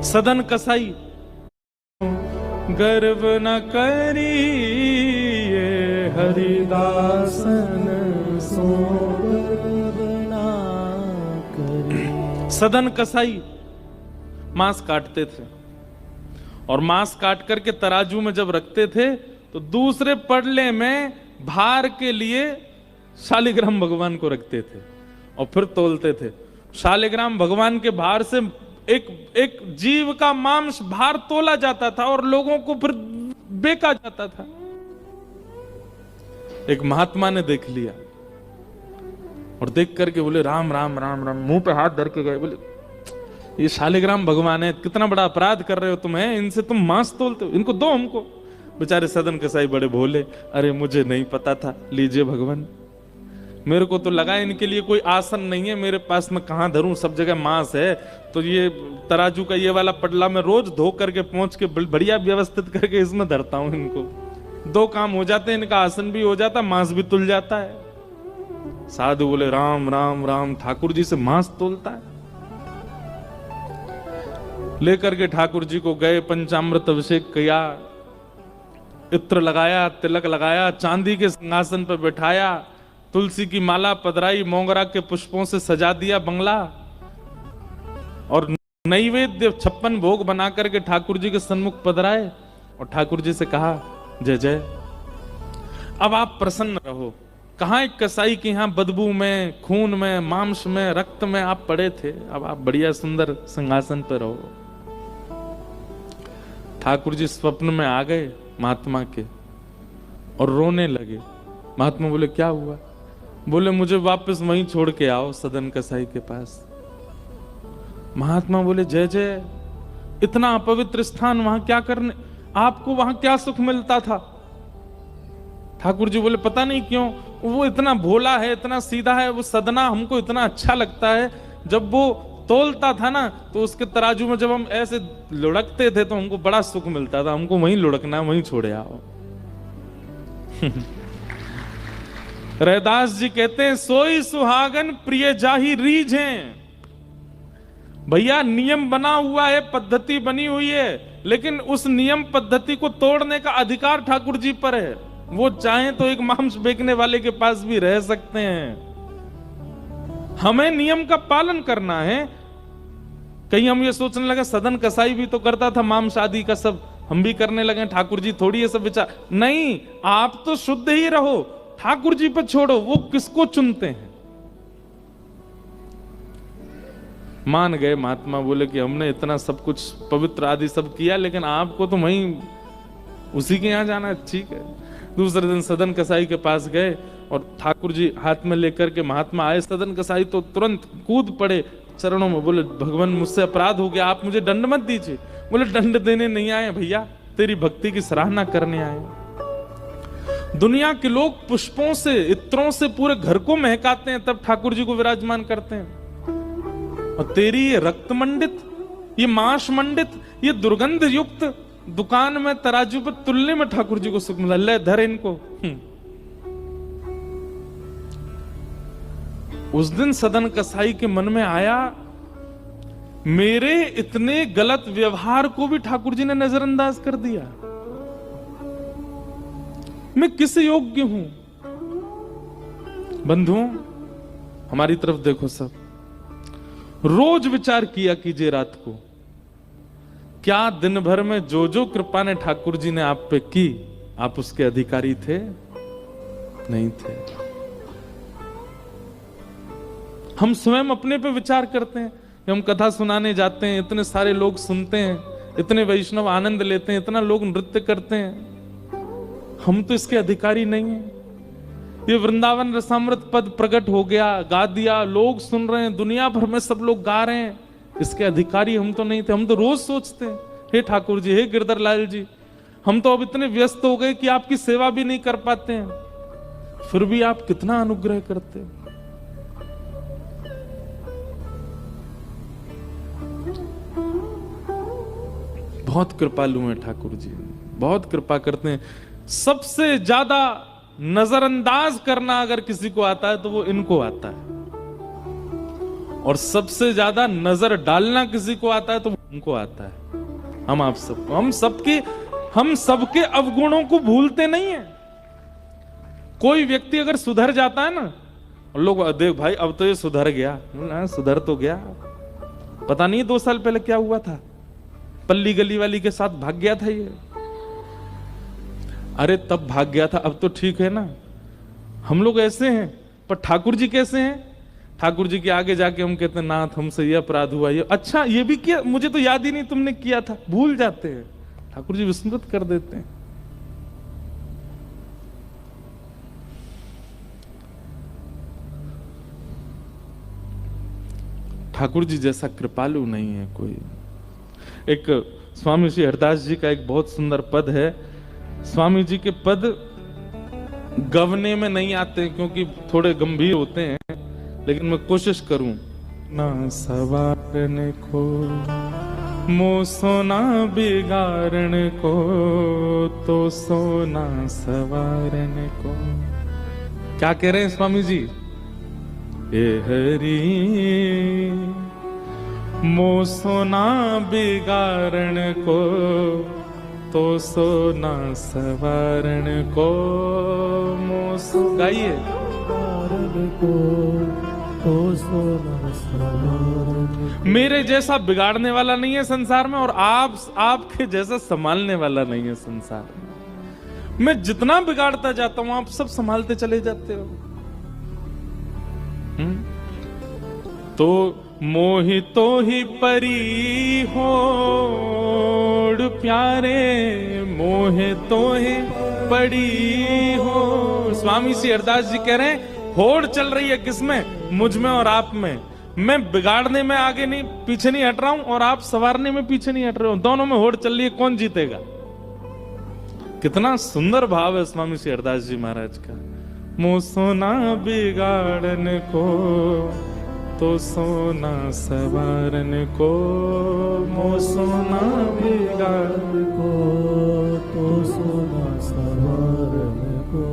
सदन कसाई गर्व न करिए हरिदासन सो सदन कसाई मांस काटते थे और मांस काट करके तराजू में जब रखते थे तो दूसरे पड़ले में भार के लिए शालिग्राम भगवान को रखते थे और फिर तोलते थे। शालिग्राम भगवान के भार से एक जीव का मांस भार तोला जाता था और लोगों को फिर बेचा जाता था। एक महात्मा ने देख लिया और देख करके बोले राम राम राम राम, मुंह पे हाथ धर के गए, बोले ये शालिग्राम भगवान है, कितना बड़ा अपराध कर रहे हो तुम, है इनसे तुम मांस तोलते हो, इनको दो हमको। बेचारे सदन कसाई बड़े भोले, अरे मुझे नहीं पता था, लीजिए भगवान, मेरे को तो लगा इनके लिए कोई आसन नहीं है, मेरे पास में कहां धरूं, सब जगह मांस है, तो ये तराजू का ये वाला पटला मैं रोज धो करके पहुंच के बढ़िया व्यवस्थित करके इसमें धरता हूं, इनको दो काम हो जाते हैं, इनका आसन भी हो जाता, मांस भी तुल जाता है। साधु बोले राम राम राम, ठाकुर जी से मांस तोलता है। लेकर के ठाकुर जी को गए, पंचामृत अभिषेक किया, इत्र लगाया, तिलक लगाया, चांदी के सिंहासन पर बैठाया, तुलसी की माला पधराई, मोगरा के पुष्पों से सजा दिया बंगला और नैवेद्य 56 भोग बना करके ठाकुर जी के सन्मुख पधराए और ठाकुर जी से कहा जय जय, अब आप प्रसन्न रहो। कहां एक कसाई के यहां बदबू में, खून में, मांस में, रक्त में आप पड़े थे, अब आप बढ़िया सुंदर सिंहासन पर रहो। ठाकुर जी स्वप्न में आ गए महात्मा के और रोने लगे। महात्मा बोले क्या हुआ? बोले मुझे वापस वहीं छोड़ के आओ, सदन कसाई के पास। महात्मा बोले जय जय, इतना अपवित्र स्थान वहां क्या करने, आपको वहां क्या सुख मिलता था? ठाकुर जी बोले पता नहीं क्यों, वो इतना भोला है, इतना सीधा है, वो सदना हमको इतना अच्छा लगता है। जब वो तोलता था ना तो उसके तराजू में जब हम ऐसे लुढ़कते थे तो हमको बड़ा सुख मिलता था, हमको वहीं लुढ़कना, वहीं छोड़े आओ। रैदास जी कहते हैं सोई सुहागन प्रिय जाही रीझे। भैया नियम बना हुआ है, पद्धति बनी हुई है, लेकिन उस नियम पद्धति को तोड़ने का अधिकार ठाकुर जी पर है। वो चाहें तो एक मांस बेचने वाले के पास भी रह सकते हैं। हमें नियम का पालन करना है। कहीं हम ये सोचने लगे सदन कसाई भी तो करता था मांस आदि का, सब हम भी करने लगे, ठाकुर जी थोड़ी ये सब विचार नहीं। आप तो शुद्ध ही रहो, ठाकुर जी पर छोड़ो, वो किसको चुनते हैं। मान गए महात्मा, बोले कि हमने इतना सब कुछ पवित्र आदि सब किया, लेकिन आपको तो वहीं उसी के यहां जाना है, ठीक है। दूसरे दिन सदन कसाई के पास गए और ठाकुर जी हाथ में लेकर के महात्मा आए। सदन कसाई तो तुरंत कूद पड़े चरणों में, बोले भगवान मुझसे अपराध हो गया, आप मुझे दंड मत दीजिए। बोले दंड देने नहीं आए भैया, तेरी भक्ति की सराहना करने आए। दुनिया के लोग पुष्पों से, इत्रों से पूरे घर को महकाते हैं, तब ठाकुर जी को विराजमान करते हैं। और तेरी ये रक्त मंडित, ये मांस मंडित, ये दुर्गंध युक्त दुकान में तराजू पर तुलने में ठाकुर जी को सुख मिला। ले धर इनको। उस दिन सदन कसाई के मन में आया, मेरे इतने गलत व्यवहार को भी ठाकुर जी ने नजरअंदाज कर दिया। मैं किस योग्य हूं? बंधुओं हमारी तरफ देखो, सब रोज विचार किया कीजिए रात को, क्या दिन भर में जो जो कृपा ने ठाकुर जी ने आप पे की, आप उसके अधिकारी थे? नहीं थे। हम स्वयं अपने पे विचार करते हैं कि हम कथा सुनाने जाते हैं, इतने सारे लोग सुनते हैं, इतने वैष्णव आनंद लेते हैं, इतना लोग नृत्य करते हैं, हम तो इसके अधिकारी नहीं हैं। ये वृंदावन रसामृत पद प्रकट हो गया, गा दिया, लोग सुन रहे हैं, दुनिया भर में सब लोग गा रहे हैं, इसके अधिकारी हम तो नहीं थे। हम तो रोज सोचते हैं, हे ठाकुर जी, हे गिरधर लाल जी, हम तो अब इतने व्यस्त हो गए कि आपकी सेवा भी नहीं कर पाते हैं, फिर भी आप कितना अनुग्रह करते हैं। बहुत कृपालु हैं ठाकुर जी, बहुत कृपा करते हैं। सबसे ज्यादा नजरअंदाज करना अगर किसी को आता है तो वो इनको आता है, और सबसे ज्यादा नजर डालना किसी को आता है तो हमको आता है, हम आप सबको, हम सबके अवगुणों को भूलते नहीं है। कोई व्यक्ति अगर सुधर जाता है ना, लोग देख भाई अब तो ये सुधर गया ना, सुधर तो गया, पता नहीं 2 साल पहले क्या हुआ था, पल्ली गली वाली के साथ भाग गया था ये, अरे तब भाग गया था, अब तो ठीक है ना। हम लोग ऐसे हैं, पर ठाकुर जी कैसे हैं? ठाकुर जी के आगे जाके हम कहते हैं नाथ हमसे ये अपराध हुआ, ये अच्छा ये भी किया, मुझे तो याद ही नहीं तुमने किया था, भूल जाते हैं। ठाकुर जी विस्मृत कर देते हैं। ठाकुर जी जैसा कृपालु नहीं है कोई। एक स्वामी श्री हरदास जी का एक बहुत सुंदर पद है। स्वामी जी के पद गवने में नहीं आते क्योंकि थोड़े गंभीर होते हैं, लेकिन मैं कोशिश करूं। ना सवारने को मो सोना बिगाड़ने को, तो सोना सवारने को। क्या कह रहे हैं स्वामी जी? ए हरि मो सोना बिगाड़न को, तो सोना सवारण को। गाइए मेरे जैसा बिगाड़ने वाला नहीं है संसार में, और आपके जैसा संभालने वाला नहीं है संसार में। मैं जितना बिगाड़ता जाता हूं आप सब संभालते चले जाते हो। तो मोहितो ही परी होड़ प्यारे, मोहे तो ही पड़ी हो। स्वामी श्री हरदास जी कह रहे हैं होड़ चल रही है किसमें? मुझ में और आप में। मैं बिगाड़ने में आगे नहीं पीछे नहीं हट रहा हूं, और आप संवारने में पीछे नहीं हट रहे हो। दोनों में होड़ चल रही है, कौन जीतेगा? कितना सुंदर भाव है स्वामी श्री हरदास जी महाराज का। मो सोना बिगाड़न को, तो सोना सवारन को। मो सोना बिगाड़न को, तो सोना सवारन को।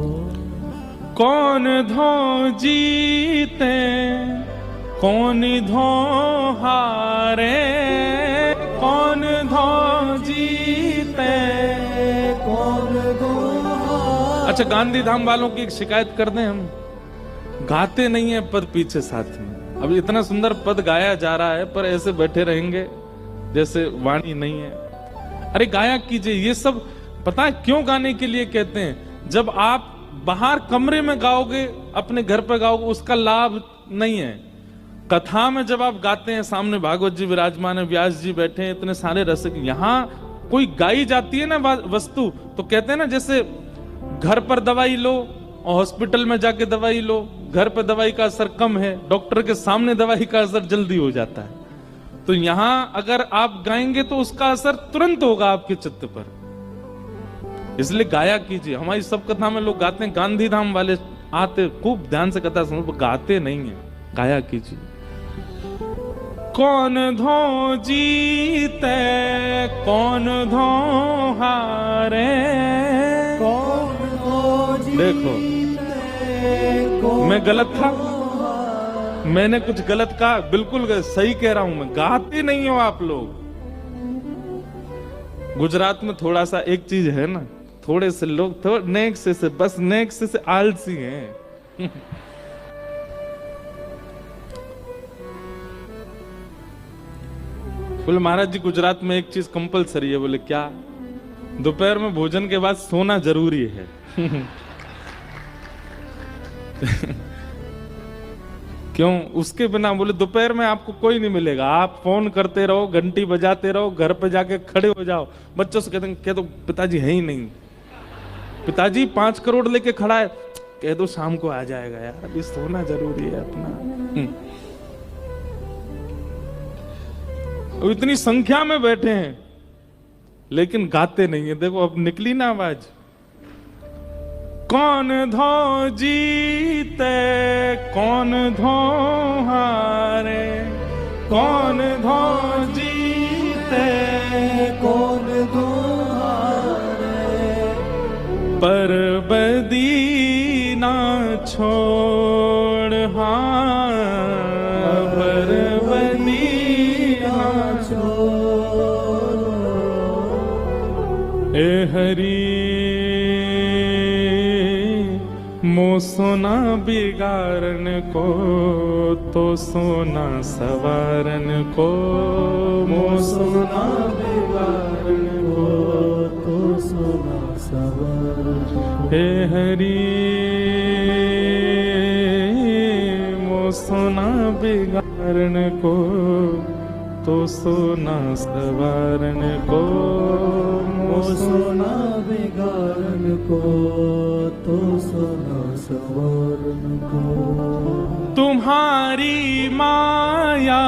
कौन धो जीते कौन धो हारे, कौन धो जीते कौन धो हारे। अच्छा, गांधी धाम वालों की एक शिकायत कर दें हम, गाते नहीं है पद पीछे साथ में। अब इतना सुंदर पद गाया जा रहा है, पर ऐसे बैठे रहेंगे जैसे वाणी नहीं है। अरे गाया कीजिए। ये सब पता है क्यों गाने के लिए कहते हैं? जब आप बाहर कमरे में गाओगे, अपने घर पे गाओगे, उसका लाभ नहीं है। कथा में जब आप गाते हैं, सामने भागवत जी विराजमान है, व्यास जी बैठे हैं, इतने सारे रसिक, यहाँ कोई गाई जाती है ना वस्तु, तो कहते हैं ना जैसे घर पर दवाई लो और हॉस्पिटल में जाके दवाई लो, घर पे दवाई का असर कम है, डॉक्टर के सामने दवाई का असर जल्दी हो जाता है। तो यहां अगर आप गाएंगे तो उसका असर तुरंत होगा आपके चित्त पर, इसलिए गाया कीजिए। हमारी सब कथा में लोग गाते हैं, गांधी धाम वाले आते खूब ध्यान से कथा सुनो, गाते नहीं है, गाया कीजिए। कौन धो जीते कौन धो हारे, कौन धो जीते। देखो मैं गलत था, मैंने कुछ गलत कहा? बिल्कुल सही कह रहा हूं मैं। गाते नहीं हो आप लोग। गुजरात में थोड़ा सा एक चीज है ना, थोड़े से लोग नेक्स्ट से बस नेक्स्ट से आलसी हैं। बोले महाराज जी गुजरात में एक चीज कंपलसरी है। बोले क्या? दोपहर में भोजन के बाद सोना जरूरी है। क्यों? उसके बिना बोले दोपहर में आपको कोई नहीं मिलेगा। आप फोन करते रहो, घंटी बजाते रहो, घर पे जाके खड़े हो जाओ, बच्चों से कहते हैं कह दो पिताजी है ही नहीं, पिताजी 5 करोड़ लेके खड़ा है, कह दो शाम को आ जाएगा यार, अभी सोना जरूरी है अपना। इतनी संख्या में बैठे हैं लेकिन गाते नहीं है। देखो अब निकली ना आवाज। कौन धो जीते कौन धो हारे, कौन धो जीते कौन धो हारे। पर बदी ना छोड़, हाँ पर बदी ना छोड़। ए हरि मो सोना बिगाड़न को तो सोना सवारन को, मो सोना बिगाड़न को तो सोना सवारन को। हे हरि मो सोना बिगाड़न को तो सोना सवारन को, मो सोना बिगाड़न को तो सोना सवारन को। तुम्हारी माया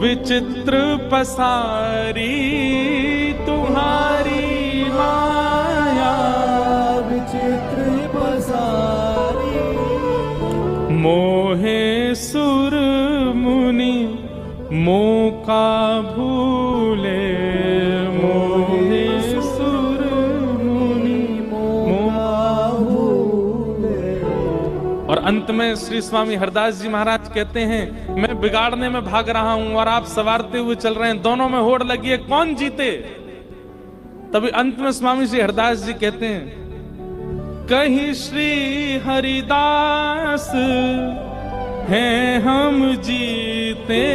विचित्र पसारी, तुम्हारी माया विचित्र पसारी, मोहे सुर मुनि मोका भूले, मोहे सुर मुनि मोका भूले। और अंत में श्री स्वामी हरदास जी महाराज कहते हैं, मैं बिगाड़ने में भाग रहा हूं और आप संवारते हुए चल रहे हैं, दोनों में होड़ लगी है, कौन जीते? तभी अंत में स्वामी श्री हरदास जी कहते हैं, कहीं श्री हरिदास हैं हम जीते,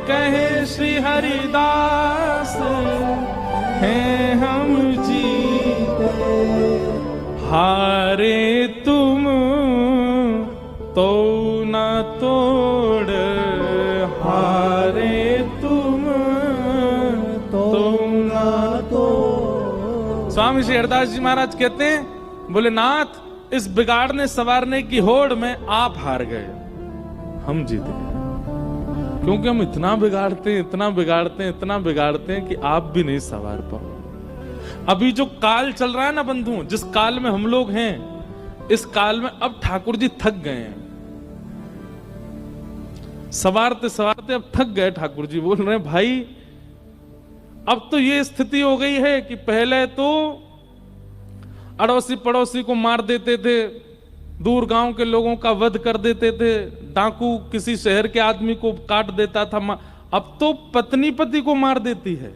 कहे श्री हरिदास हैं हम जीते, हारे तुम तो न तोड़, हारे तुम तो न तोड़। स्वामी श्री हरदास जी महाराज कहते हैं, बोले नाथ, इस बिगाड़ने संवारने की होड़ में आप हार गए, हम जीत गए, क्योंकि हम इतना बिगाड़ते हैं, इतना बिगाड़ते हैं, इतना बिगाड़ते हैं कि आप भी नहीं संवार पाओ। अभी जो काल चल रहा है ना बंधु, जिस काल में हम लोग हैं, इस काल में अब ठाकुर जी थक गए हैं, संवारते संवारते अब थक गए। ठाकुर जी बोल रहे हैं, भाई अब तो ये स्थिति हो गई है कि पहले तो अड़ोसी पड़ोसी को मार देते थे, दूर गांव के लोगों का वध कर देते थे, डाकू किसी शहर के आदमी को काट देता था, अब तो पत्नी पति को मार देती है।